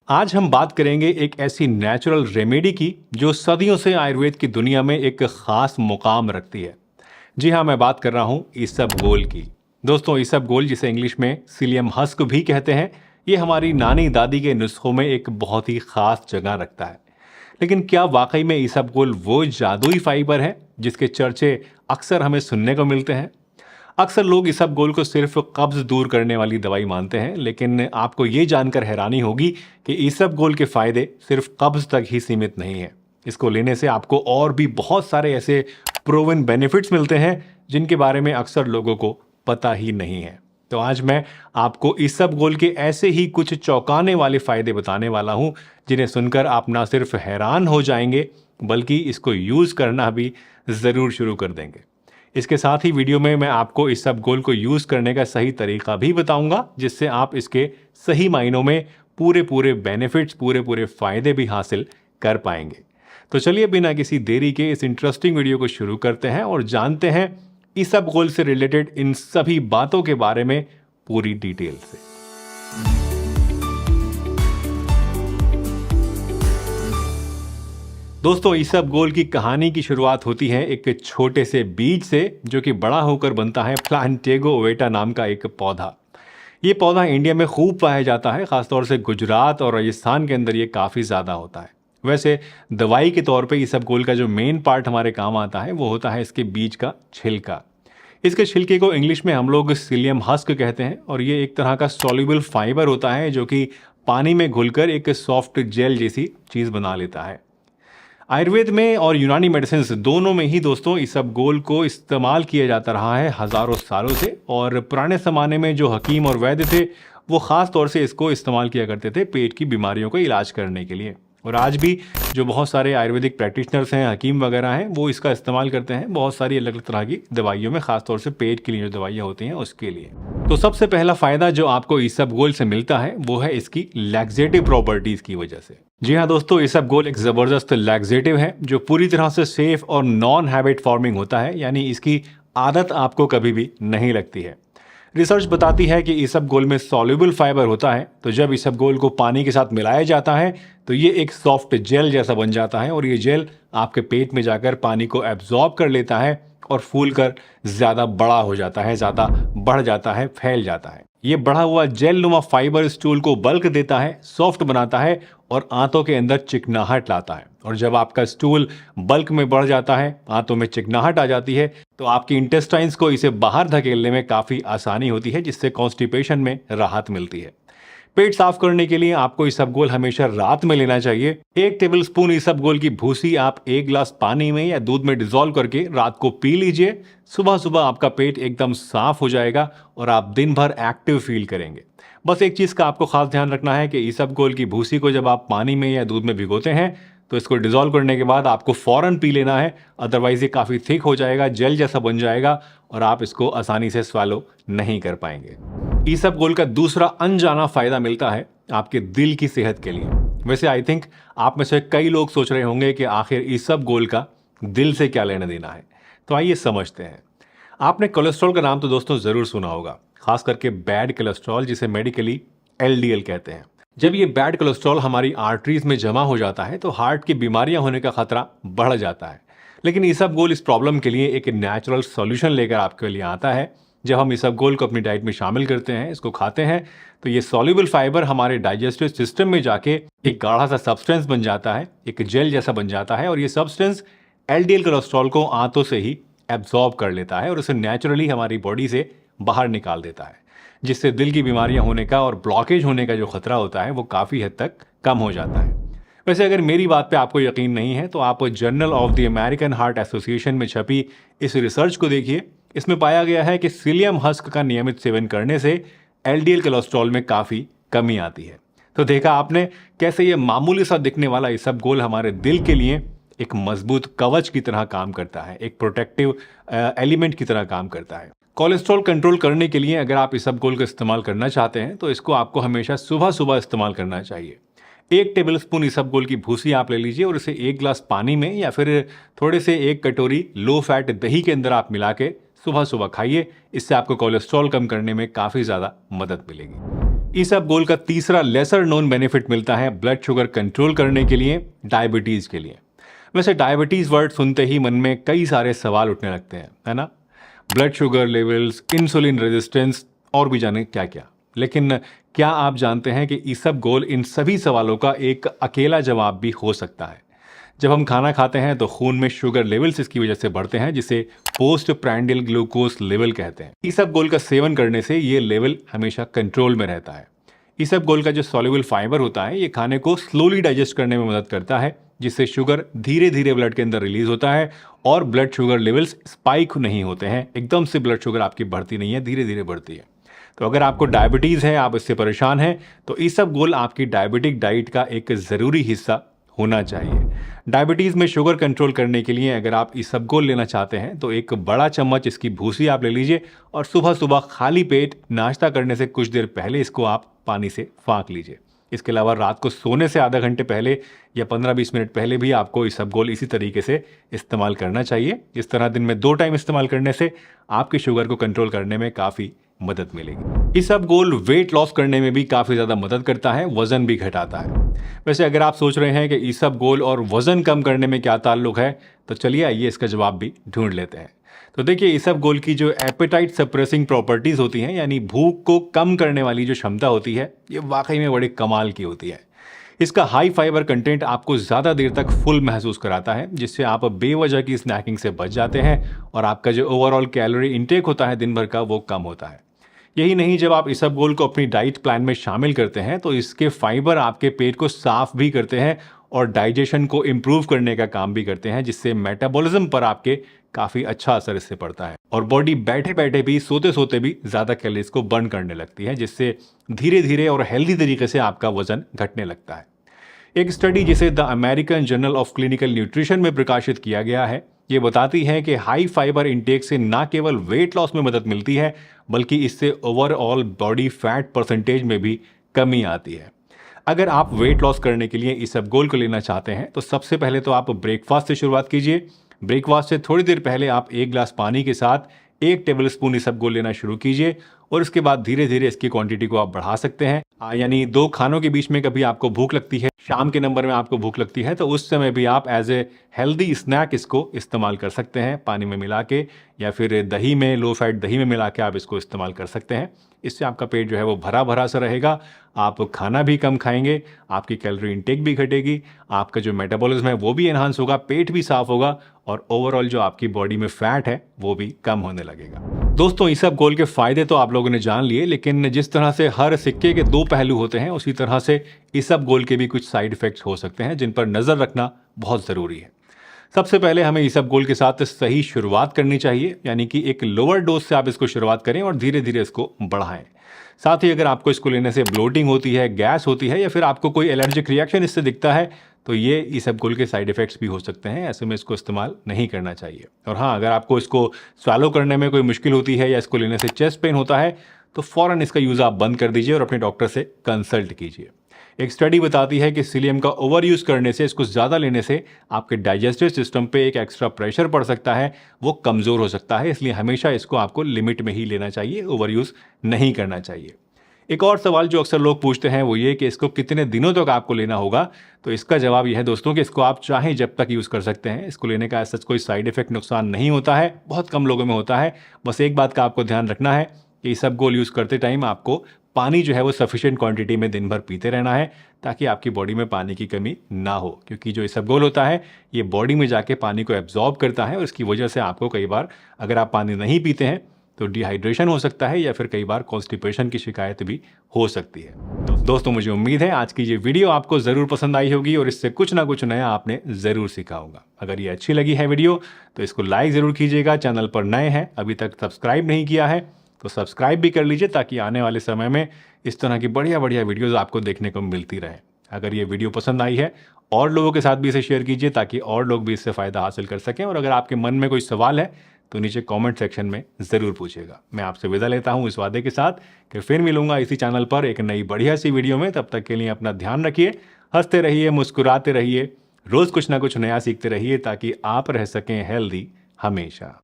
आज हम बात करेंगे एक ऐसी नेचुरल रेमेडी की जो सदियों से आयुर्वेद की दुनिया में एक खास मुकाम रखती है। जी हाँ, मैं बात कर रहा हूँ इसबगोल की। दोस्तों, इसबगोल जिसे इंग्लिश में सीलियम हस्क भी कहते हैं, ये हमारी नानी दादी के नुस्खों में एक बहुत ही खास जगह रखता है। लेकिन क्या वाकई में इसबगोल वो जादुई फाइबर है जिसके चर्चे अक्सर हमें सुनने को मिलते हैं? अक्सर लोग इसबगोल को सिर्फ कब्ज दूर करने वाली दवाई मानते हैं, लेकिन आपको ये जानकर हैरानी होगी कि इसबगोल के फायदे सिर्फ कब्ज तक ही सीमित नहीं है। इसको लेने से आपको और भी बहुत सारे ऐसे प्रूवन बेनिफिट्स मिलते हैं जिनके बारे में अक्सर लोगों को पता ही नहीं है। तो आज मैं आपको इसबगोल के ऐसे ही कुछ चौंकाने वाले फायदे बताने वाला हूं जिन्हें सुनकर आप ना सिर्फ हैरान हो जाएंगे बल्कि इसको यूज करना भी जरूर शुरू कर देंगे। इसके साथ ही वीडियो में मैं आपको इसबगोल को यूज करने का सही तरीका भी बताऊंगा जिससे आप इसके सही मायनों में पूरे बेनिफिट्स, पूरे फायदे भी हासिल कर पाएंगे। तो चलिए बिना किसी देरी के इस इंटरेस्टिंग वीडियो को शुरू करते हैं और जानते हैं इसबगोल से रिलेटेड इन सभी बातों के बारे में पूरी डिटेल से। दोस्तों, इसबगोल की कहानी की शुरुआत होती है एक छोटे से बीज से जो कि बड़ा होकर बनता है प्लांटेगो ओवेटा नाम का एक पौधा। ये पौधा इंडिया में खूब पाया जाता है, खासतौर से गुजरात और राजस्थान के अंदर ये काफ़ी ज़्यादा होता है। वैसे दवाई के तौर पे इसबगोल का जो मेन पार्ट हमारे काम आता है वो होता है इसके बीज का छिलका। इसके छिलके को इंग्लिश में हम लोग सीलियम हस्क कहते हैं और ये एक तरह का सॉल्युबल फाइबर होता है जो कि पानी में घुलकर एक सॉफ्ट जेल जैसी चीज़ बना लेता है। आयुर्वेद में और यूनानी मेडिसिन दोनों में ही दोस्तों इसबगोल को इस्तेमाल किया जाता रहा है हज़ारों सालों से। और पुराने ज़माने में जो हकीम और वैद्य थे वो ख़ास तौर से इसको इस्तेमाल किया करते थे पेट की बीमारियों का इलाज करने के लिए। और आज भी जो बहुत सारे आयुर्वेदिक प्रैक्टिशनर्स हैं, हकीम वगैरह हैं, वो इसका इस्तेमाल करते हैं बहुत सारी अलग अलग तरह की दवाइयों में, खासतौर से पेट के लिए जो दवाइयाँ होती हैं उसके लिए। तो सबसे पहला फ़ायदा जो आपको इसबगोल से मिलता है वो है इसकी लैक्सेटिव प्रॉपर्टीज़ की वजह से। जी हाँ दोस्तों, इसबगोल एक ज़बरदस्त लैक्सेटिव है जो पूरी तरह से सेफ और नॉन हैबिट फॉर्मिंग होता है, यानी इसकी आदत आपको कभी भी नहीं लगती है। रिसर्च बताती है कि इसबगोल में सॉल्युबल फाइबर होता है, तो जब इसबगोल को पानी के साथ मिलाया जाता है तो ये एक सॉफ्ट जेल जैसा बन जाता है और ये जेल आपके पेट में जाकर पानी को एब्जॉर्ब कर लेता है और फूलकर ज़्यादा बड़ा हो जाता है, ज़्यादा बढ़ जाता है, फैल जाता है। ये बढ़ा हुआ जेल नुमा फाइबर स्टूल को बल्क देता है, सॉफ्ट बनाता है और आंतों के अंदर चिकनाहट लाता है। और जब आपका स्टूल बल्क में बढ़ जाता है, आंतों में चिकनाहट आ जाती है, तो आपकी इंटेस्टाइन्स को इसे बाहर धकेलने में काफ़ी आसानी होती है जिससे कॉन्स्टिपेशन में राहत मिलती है। पेट साफ करने के लिए आपको इसबगोल हमेशा रात में लेना चाहिए। 1 टेबलस्पून इसबगोल की भूसी आप 1 गिलास पानी में या दूध में डिजोल्व करके रात को पी लीजिए। सुबह सुबह आपका पेट एकदम साफ हो जाएगा और आप दिन भर एक्टिव फील करेंगे। बस एक चीज़ का आपको खास ध्यान रखना है कि इसबगोल की भूसी को जब आप पानी में या दूध में भिगोते हैं तो इसको डिजोल्व करने के बाद आपको फ़ौरन पी लेना है, अदरवाइज ये काफ़ी थिक हो जाएगा, जेल जैसा बन जाएगा और आप इसको आसानी से स्वालो नहीं कर पाएंगे। इसबगोल का दूसरा अनजाना फायदा मिलता है आपके दिल की सेहत के लिए। वैसे आई थिंक आप में से कई लोग सोच रहे होंगे कि आखिर इसबगोल का दिल से क्या लेना देना है, तो आइए समझते हैं। आपने कोलेस्ट्रॉल का नाम तो दोस्तों ज़रूर सुना होगा, खास करके बैड कोलेस्ट्रॉल जिसे मेडिकली LDL कहते हैं। जब ये बैड कोलेस्ट्रॉल हमारी आर्टरीज में जमा हो जाता है तो हार्ट की बीमारियां होने का खतरा बढ़ जाता है। लेकिन इसबगोल इस प्रॉब्लम के लिए एक नेचुरल सॉल्यूशन लेकर आपके लिए आता है। जब हम इसबगोल को अपनी डाइट में शामिल करते हैं, इसको खाते हैं, तो ये सॉल्युबल फाइबर हमारे डाइजेस्टिव सिस्टम में जाके एक गाढ़ा सा सब्सटेंस बन जाता है, एक जेल जैसा बन जाता है और ये सब्सटेंस LDL कोलेस्ट्रॉल को आंतों से ही एब्जॉर्ब कर लेता है और उसे नेचुरली हमारी बॉडी से बाहर निकाल देता है, जिससे दिल की बीमारियां होने का और ब्लॉकेज होने का जो खतरा होता है वो काफ़ी हद तक कम हो जाता है। वैसे अगर मेरी बात पे आपको यकीन नहीं है तो आप journal of the American heart association में छपी इस रिसर्च को देखिए। इसमें पाया गया है कि सीलियम हस्क का नियमित सेवन करने से LDL कोलेस्ट्रॉल में काफ़ी कमी आती है। तो देखा आपने कैसे ये मामूली सा दिखने वाला इसबगोल हमारे दिल के लिए एक मजबूत कवच की तरह काम करता है, एक प्रोटेक्टिव एलिमेंट की तरह काम करता है। कोलेस्ट्रॉल कंट्रोल करने के लिए अगर आप इसबगोल का इस्तेमाल करना चाहते हैं तो इसको आपको हमेशा सुबह सुबह इस्तेमाल करना चाहिए। 1 टेबलस्पून इसबगोल की भूसी आप ले लीजिए और इसे 1 गिलास पानी में या फिर थोड़े से 1 कटोरी लो फैट दही के अंदर आप मिला के सुबह सुबह खाइए। इससे आपको कोलेस्ट्रॉल कम करने में काफ़ी ज़्यादा मदद मिलेगी। इसबगोल का तीसरा लेसर नोन बेनिफिट मिलता है ब्लड शुगर कंट्रोल करने के लिए, डायबिटीज के लिए। वैसे डायबिटीज वर्ड सुनते ही मन में कई सारे सवाल उठने लगते हैं, है ना? Blood sugar levels, insulin resistance और भी जाने क्या क्या। लेकिन क्या आप जानते हैं कि इसबगोल इन सभी सवालों का एक अकेला जवाब भी हो सकता है। जब हम खाना खाते हैं तो खून में शुगर लेवल्स इसकी वजह से बढ़ते हैं, जिसे पोस्ट प्रैंडियल ग्लूकोज लेवल कहते हैं। इसबगोल का सेवन करने से ये लेवल हमेशा कंट्रोल में रहता है। इसबगोल का जो सॉल्युबल फाइबर होता है, ये खाने को स्लोली डाइजेस्ट करने में मदद करता है, जिससे शुगर धीरे धीरे ब्लड के अंदर रिलीज होता है और ब्लड शुगर लेवल्स स्पाइक नहीं होते हैं। एकदम से ब्लड शुगर आपकी बढ़ती नहीं है, धीरे धीरे बढ़ती है। तो अगर आपको डायबिटीज़ है, आप इससे परेशान हैं, तो इसबगोल आपकी डायबिटिक डाइट का एक ज़रूरी हिस्सा होना चाहिए। डायबिटीज़ में शुगर कंट्रोल करने के लिए अगर आप इसबगोल लेना चाहते हैं तो एक बड़ा चम्मच इसकी भूसी आप ले लीजिए और सुबह सुबह खाली पेट नाश्ता करने से कुछ देर पहले इसको आप पानी से फाँक लीजिए। इसके अलावा रात को सोने से आधा घंटे पहले या 15-20 मिनट पहले भी आपको इसबगोल इसी तरीके से इस्तेमाल करना चाहिए। इस तरह दिन में 2 टाइम इस्तेमाल करने से आपकी शुगर को कंट्रोल करने में काफ़ी मदद मिलेगी। इसबगोल वेट लॉस करने में भी काफ़ी ज़्यादा मदद करता है, वज़न भी घटाता है। वैसे अगर आप सोच रहे हैं कि इसबगोल और वज़न कम करने में क्या ताल्लुक है, तो चलिए आइए इसका जवाब भी ढूंढ लेते हैं। तो देखिए, इसबगोल की जो एपेटाइट सप्रेसिंग प्रॉपर्टीज़ होती हैं, यानी भूख को कम करने वाली जो क्षमता होती है, ये वाकई में बड़े कमाल की होती है। इसका हाई फाइबर कंटेंट आपको ज़्यादा देर तक फुल महसूस कराता है, जिससे आप बेवजह की स्नैकिंग से बच जाते हैं और आपका जो ओवरऑल कैलोरी इंटेक होता है दिन भर का, वो कम होता है। यही नहीं, जब आप इसबगोल को अपनी डाइट प्लान में शामिल करते हैं तो इसके फाइबर आपके पेट को साफ भी करते हैं और डाइजेशन को इम्प्रूव करने का काम भी करते हैं, जिससे मेटाबॉलिज्म पर आपके काफ़ी अच्छा असर इससे पड़ता है और बॉडी बैठे बैठे भी, सोते सोते भी ज़्यादा कैलोरीज को बर्न करने लगती है, जिससे धीरे धीरे और हेल्दी तरीके से आपका वजन घटने लगता है। एक स्टडी जिसे the American journal of clinical nutrition में प्रकाशित किया गया है, ये बताती है कि हाई फाइबर इंटेक से ना केवल वेट लॉस में मदद मिलती है, बल्कि इससे ओवरऑल बॉडी फैट परसेंटेज में भी कमी आती है। अगर आप वेट लॉस करने के लिए इसबगोल को लेना चाहते हैं तो सबसे पहले तो आप ब्रेकफास्ट से शुरुआत कीजिए। ब्रेकफास्ट से थोड़ी देर पहले आप 1 गिलास पानी के साथ 1 टेबलस्पून इसबगोल लेना शुरू कीजिए और इसके बाद धीरे धीरे इसकी क्वांटिटी को आप बढ़ा सकते हैं। यानी 2 खानों के बीच में कभी आपको भूख लगती है, शाम के नंबर में आपको भूख लगती है, तो उस समय भी आप एज ए हेल्दी स्नैक इसको इस्तेमाल कर सकते हैं, पानी में मिला के या फिर दही में, लो फैट दही में मिला के आप इसको इस्तेमाल कर सकते हैं। इससे आपका पेट जो है वो भरा भरा सा रहेगा, आप खाना भी कम खाएंगे, आपकी कैलोरी इंटेक भी घटेगी, आपका जो मेटाबॉलिज्म है वो भी एनहांस होगा, पेट भी साफ होगा और ओवरऑल जो आपकी बॉडी में फैट है वो भी कम होने लगेगा। दोस्तों, इसबगोल के फायदे तो आप लोगों ने जान लिए, लेकिन जिस तरह से हर सिक्के के 2 पहलू होते हैं, उसी तरह से इसबगोल के भी कुछ साइड इफेक्ट्स हो सकते हैं जिन पर नज़र रखना बहुत ज़रूरी है। सबसे पहले हमें इसबगोल के साथ सही शुरुआत करनी चाहिए, यानी कि एक लोअर डोज से आप इसको शुरुआत करें और धीरे धीरे इसको बढ़ाएं। साथ ही अगर आपको इसको लेने से ब्लोटिंग होती है, गैस होती है या फिर आपको कोई एलर्जिक रिएक्शन इससे दिखता है, तो ये इसबगोल के साइड इफेक्ट्स भी हो सकते हैं। ऐसे में इसको इस्तेमाल नहीं करना चाहिए। और हाँ, अगर आपको इसको स्वैलो करने में कोई मुश्किल होती है या इसको लेने से चेस्ट पेन होता है, तो फ़ौरन इसका यूज़ आप बंद कर दीजिए और अपने डॉक्टर से कंसल्ट कीजिए। एक स्टडी बताती है कि सीलियम का ओवर यूज़ करने से, इसको ज़्यादा लेने से आपके डाइजेस्टिव सिस्टम पे एक एक्स्ट्रा प्रेशर पड़ सकता है, वो कमज़ोर हो सकता है। इसलिए हमेशा इसको आपको लिमिट में ही लेना चाहिए, ओवर यूज़ नहीं करना चाहिए। एक और सवाल जो अक्सर लोग पूछते हैं वो ये कि इसको कितने दिनों तक आपको लेना होगा। तो इसका जवाब यह है दोस्तों कि इसको आप चाहें जब तक यूज़ कर सकते हैं। इसको लेने का ऐसा कोई साइड इफेक्ट, नुकसान नहीं होता है, बहुत कम लोगों में होता है। बस एक बात का आपको ध्यान रखना है कि इसबगोल यूज़ करते टाइम आपको पानी जो है वो सफिशिएंट क्वांटिटी में दिन भर पीते रहना है, ताकि आपकी बॉडी में पानी की कमी ना हो। क्योंकि जो इसबगोल होता है ये बॉडी में जाके पानी को एब्जॉर्ब करता है और इसकी वजह से आपको कई बार, अगर आप पानी नहीं पीते हैं, तो डिहाइड्रेशन हो सकता है या फिर कई बार कॉन्स्टिपेशन की शिकायत भी हो सकती है। तो दोस्तों, मुझे उम्मीद है आज की ये वीडियो आपको ज़रूर पसंद आई होगी और इससे कुछ ना कुछ नया आपने ज़रूर सीखा होगा। अगर ये अच्छी लगी है वीडियो तो इसको लाइक ज़रूर कीजिएगा। चैनल पर नए हैं, अभी तक सब्सक्राइब नहीं किया है तो सब्सक्राइब भी कर लीजिए, ताकि आने वाले समय में इस तरह की बढ़िया बढ़िया वीडियोज़ आपको देखने को मिलती रहे। अगर ये वीडियो पसंद आई है, और लोगों के साथ भी इसे शेयर कीजिए, ताकि और लोग भी इससे फ़ायदा हासिल कर सकें। और अगर आपके मन में कोई सवाल है तो नीचे कमेंट सेक्शन में ज़रूर पूछिएगा। मैं आपसे विदा लेता हूं इस वादे के साथ कि फिर मिलूंगा इसी चैनल पर एक नई बढ़िया सी वीडियो में। तब तक के लिए अपना ध्यान रखिए, हंसते रहिए, मुस्कुराते रहिए, रोज़ कुछ ना कुछ नया सीखते रहिए, ताकि आप रह सकें हेल्दी हमेशा।